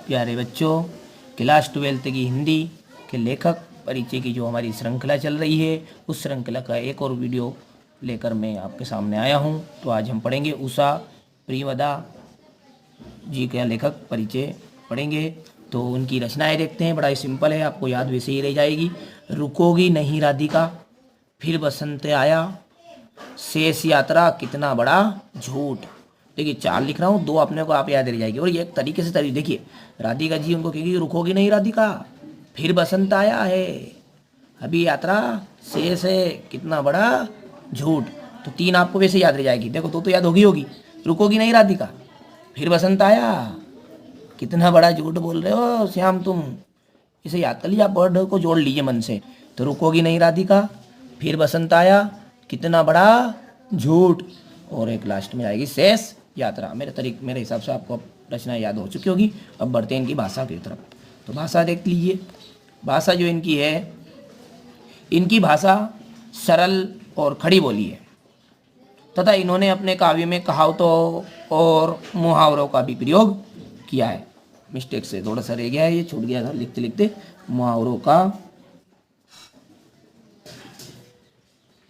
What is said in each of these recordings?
प्यारे बच्चों, क्लास 12 की हिंदी के लेखक परिचय की जो हमारी श्रृंखला चल रही है, उस श्रृंखला का एक और वीडियो लेकर मैं आपके सामने आया हूं। तो आज हम पढ़ेंगे उषा प्रियवदा जी का लेखक परिचय पढ़ेंगे। तो उनकी रचनाएं देखते हैं। बड़ा ही सिंपल है, आपको याद वैसे ही रह जाएगी। रुकोगी नहीं राधिका, फिर बसंत आया, शेष यात्रा कितना बड़ा झूठ। देखिए 4 लिख रहा हूँ, 2 अपने को आप याद रह जाएगी। और ये एक तरीके से देखिए, राधिका जी उनको कहेगी रुकोगी नहीं राधिका, फिर बसंत आया है, अभी यात्रा शेष है, कितना बड़ा झूठ। तो 3 आपको वैसे याद रह जाएगी। देखो 2 तो याद होगी। रुकोगी नहीं राधिका, फिर बसंत आया, कितना बड़ा झूठ बोल रहे हो श्याम तुम। इसे याद कर लीजिए, आप वर्ड को जोड़ लीजिए मन से। तो रुकोगी नहीं राधिका, फिर बसंत आया, कितना बड़ा झूठ, और एक लास्ट में आएगी शेष यात्रा। मेरे हिसाब से आपको रचना याद हो चुकी होगी। अब बढ़ते हैं इनकी भाषा की तरफ। तो भाषा देख लीजिए। भाषा जो इनकी है, इनकी भाषा सरल और खड़ी बोली है तथा इन्होंने अपने काव्य में कहावतों और मुहावरों का भी प्रयोग किया है। मिस्टेक से थोड़ा सा रह गया है, ये छूट गया था लिखते लिखते। मुहावरों का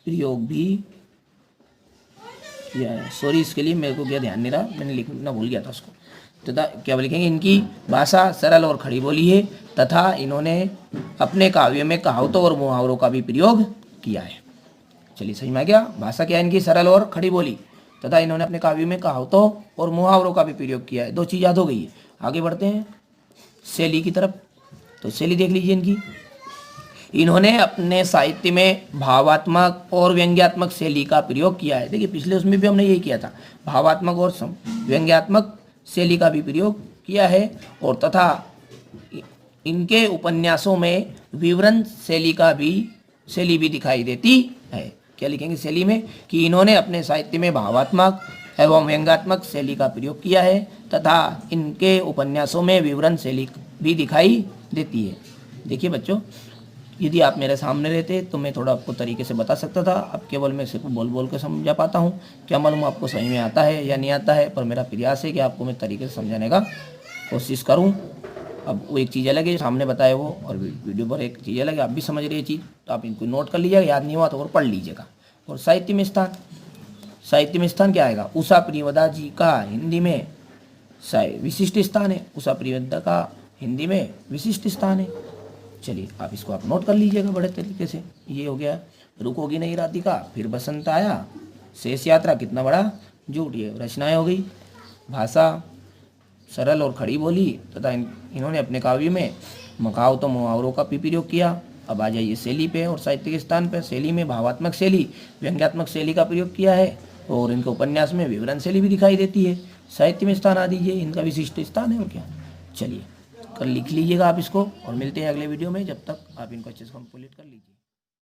प्रयोग भी किया है। सॉरी, इसके लिए मेरे को क्या ध्यान नहीं रहा, मैंने लिखना भूल गया था उसको। तथा क्या लिखेंगे, इनकी भाषा सरल और खड़ी बोली है तथा इन्होंने अपने काव्य में कहावतों और मुहावरों का भी प्रयोग किया है। चलिए समझ में आ गया। भाषा क्या है इनकी, सरल और खड़ी बोली तथा इन्होंने अपने काव्य में कहावतों और मुहावरों का भी प्रयोग किया है। 2 चीज़ याद हो गई है। आगे बढ़ते हैं शैली की तरफ। तो शैली देख लीजिए इनकी। इन्होंने अपने साहित्य में भावात्मक और व्यंग्यात्मक शैली का प्रयोग किया है। देखिए पिछले उसमें भी हमने यही किया था, भावात्मक और व्यंग्यात्मक शैली का भी प्रयोग किया है। और तथा इनके उपन्यासों में विवरण शैली भी दिखाई देती है। क्या लिखेंगे शैली में, कि इन्होंने अपने साहित्य में भावात्मक एवं व्यंग्यात्मक शैली का प्रयोग किया है तथा इनके उपन्यासों में विवरण शैली भी दिखाई देती है। देखिए बच्चों, यदि आप मेरे सामने रहते तो मैं थोड़ा आपको तरीके से बता सकता था। अब केवल मैं सिर्फ बोल बोल के समझा पाता हूँ। क्या मालूम आपको समझ में आता है या नहीं आता है, पर मेरा प्रयास है कि आपको मैं तरीके से समझाने का कोशिश करूँ। अब वो एक चीज़ अलग है, सामने बताए वो, और वीडियो पर एक चीज़ अलग है। आप भी समझ रही है चीज़, तो आप इनको नोट कर लीजिएगा, याद नहीं हुआ तो और पढ़ लीजिएगा। और साहित्य में स्थान क्या आएगा, उषा प्रियवदा जी का हिंदी में विशिष्ट स्थान है। उषा प्रियवदा का हिंदी में विशिष्ट स्थान है। चलिए आप इसको आप नोट कर लीजिएगा बड़े तरीके से। ये हो गया रुकोगी नहीं राधिका, फिर बसंत आया, शेष यात्रा कितना बड़ा झूठ। ये रचनाएं हो गई। भाषा सरल और खड़ी बोली तथा इन्होंने अपने काव्य में कहावतों मुहावरों का भी प्रयोग किया। अब आ जाइए शैली पे और साहित्य के स्थान पे। शैली में भावात्मक शैली, व्यंग्यात्मक शैली का प्रयोग किया है और इनके उपन्यास में विवरण शैली भी दिखाई देती है। साहित्य में स्थान आ दीजिए, इनका विशिष्ट स्थान है। और क्या, चलिए कल लिख लीजिएगा आप इसको, और मिलते हैं अगले वीडियो में। जब तक आप इनको अच्छे से कंप्लीट कर लीजिए।